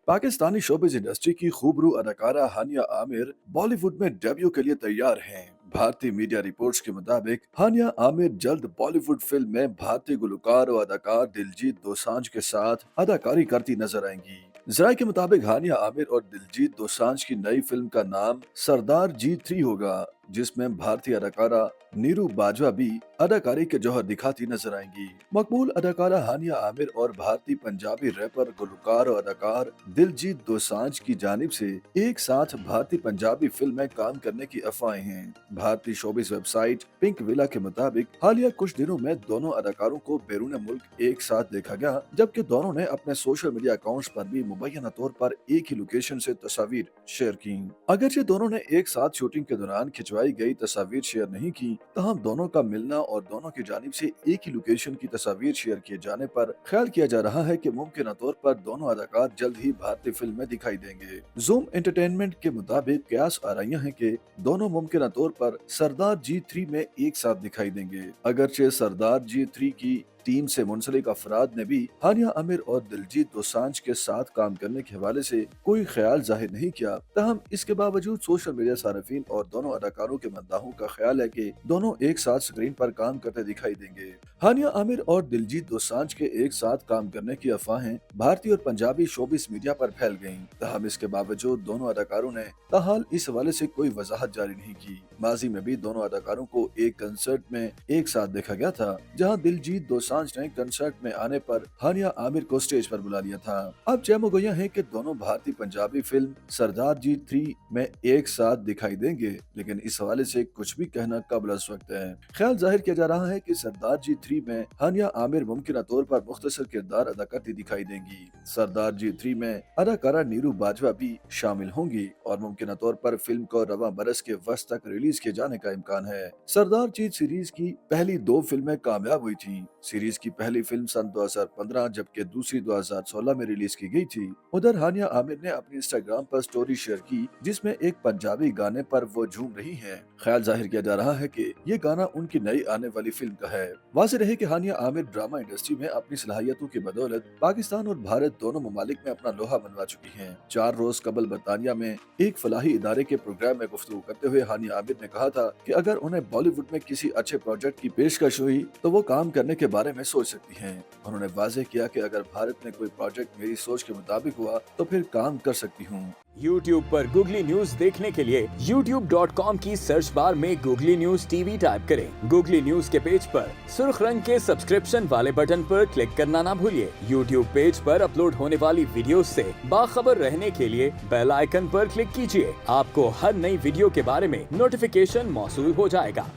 Pakistani showbiz industry की खूबरू अदाकारा हानिया आमिर बॉलीवुड में डेब्यू के लिए तैयार हैं। भारतीय मीडिया रिपोर्ट्स के मुताबिक हानिया आमिर जल्द बॉलीवुड फिल्म में भारतीय गुलकार और अदाकार दिलजीत दोसांझ के साथ अदाकारी करती नजर आएंगी। जराये के मुताबिक हानिया आमिर और दिलजीत दोसांझ की नई फिल्म का नाम सरदार जी 3 होगा, जिसमें भारतीय अदाकारा नीरू बाजवा भी अदाकारी के जौहर दिखाती नजर आएंगी। मकबूल अदाकारा हानिया आमिर और भारतीय पंजाबी रैपर गुलकार और अदाकार दिलजीत दोसांझ की जानिब से एक साथ भारतीय पंजाबी फिल्म में काम करने की अफवाहें हैं। भारतीय शोबिस वेबसाइट पिंक विला के मुताबिक हालिया कुछ दिनों में दोनों अदाकारों को बैरून मुल्क एक साथ देखा गया, जबकि दोनों ने अपने सोशल मीडिया अकाउंट्स पर भी मुबैना तौर पर एक ही लोकेशन से तस्वीर शेयर की। अगरचे दोनों ने एक साथ शूटिंग के दौरान खिंचवाई गई तस्वीर शेयर नहीं की, तहम दोनों का मिलना और दोनों की जानिब से एक ही लोकेशन की तस्वीर शेयर किए जाने पर ख्याल किया जा रहा है कि मुमकिन तौर पर दोनों अदाकार जल्द ही भारतीय फिल्म में दिखाई देंगे। जूम एंटरटेनमेंट के मुताबिक कयास आ रही है कि दोनों मुमकिन तौर पर सरदार जी 3 में एक साथ दिखाई देंगे। अगरचे सरदार जी 3 की टीम से मुंसलिक अफराद ने भी हानिया आमिर और दिलजीत दोसांझ के साथ काम करने के हवाले से कोई ख्याल जाहिर नहीं किया, तहम इसके बावजूद सोशल मीडिया सार्फिन और दोनों अदाकारों के मद्दाहों का ख्याल है कि दोनों एक साथ स्क्रीन पर काम करते दिखाई देंगे। हानिया आमिर और दिलजीत दोसांझ के एक साथ काम करने की अफवाहें भारतीय और पंजाबी शोबिस मीडिया पर फैल गयी, तहम इसके बावजूद दोनों अदाकारों ने ताहाल इस हवाले से कोई वजाहत जारी नहीं की। माजी में भी दोनों अदाकारों को एक कंसर्ट में एक साथ देखा गया था, जहां दिलजीत दोसांझ ने कंसर्ट में आने पर हानिया आमिर को स्टेज पर बुला लिया था। अब जयमगोया है कि दोनों भारतीय पंजाबी फिल्म सरदार जी 3 में एक साथ दिखाई देंगे, लेकिन इस हवाले से कुछ भी कहना कबल अज़ वक्त है। ख्याल जाहिर किया जा रहा है कि सरदार जी 3 में हानिया आमिर मुमकिन तौर पर मुख्तसर किरदार अदा करती दिखाई देंगी। सरदार जी 3 में अदाकारा नीरू बाजवा भी शामिल होंगी और मुमकिन तौर पर फिल्म को रवां बरस के वस्त तक रिलीज किए जाने का इम्कान है। सरदार जी सीरीज की पहली 2 फिल्में कामयाब हुई थी। सीरीज की पहली फिल्म सन 2015 जबकि दूसरी 2016 में रिलीज की गई थी। उधर हानिया आमिर ने अपनी इंस्टाग्राम पर स्टोरी शेयर की, जिसमें एक पंजाबी गाने पर वो झूम रही हैं। ख्याल जाहिर किया जा रहा है कि ये गाना उनकी नई आने वाली फिल्म का है। वाज़ेह रहे कि हानिया आमिर ड्रामा इंडस्ट्री में अपनी सलाहियतों की बदौलत पाकिस्तान और भारत दोनों ममालिक में अपना लोहा मनवा चुकी हैं। 4 रोज कबल बरतानिया में एक फलाही इदारे के प्रोग्राम में गुफ्तगू करते हुए हानिया आमिर ने कहा था कि अगर उन्हें बॉलीवुड में किसी अच्छे प्रोजेक्ट की पेशकश हुई तो वो काम करने के बारे में सोच सकती हैं। उन्होंने वाज़ेह किया कि अगर भारत में कोई प्रोजेक्ट मेरी सोच के मुताबिक हुआ तो फिर काम कर सकती हूँ। YouTube पर गूगली न्यूज देखने के लिए youtube.com की सर्च बार में गूगली न्यूज टीवी टाइप करें। गूगली न्यूज के पेज पर सुर्ख रंग के सब्सक्रिप्शन वाले बटन पर क्लिक करना ना भूलिए। YouTube पेज पर अपलोड होने वाली वीडियोस से बाखबर रहने के लिए बेल आइकन पर क्लिक कीजिए। आपको हर नई वीडियो के बारे में नोटिफिकेशन मौसूल हो जाएगा।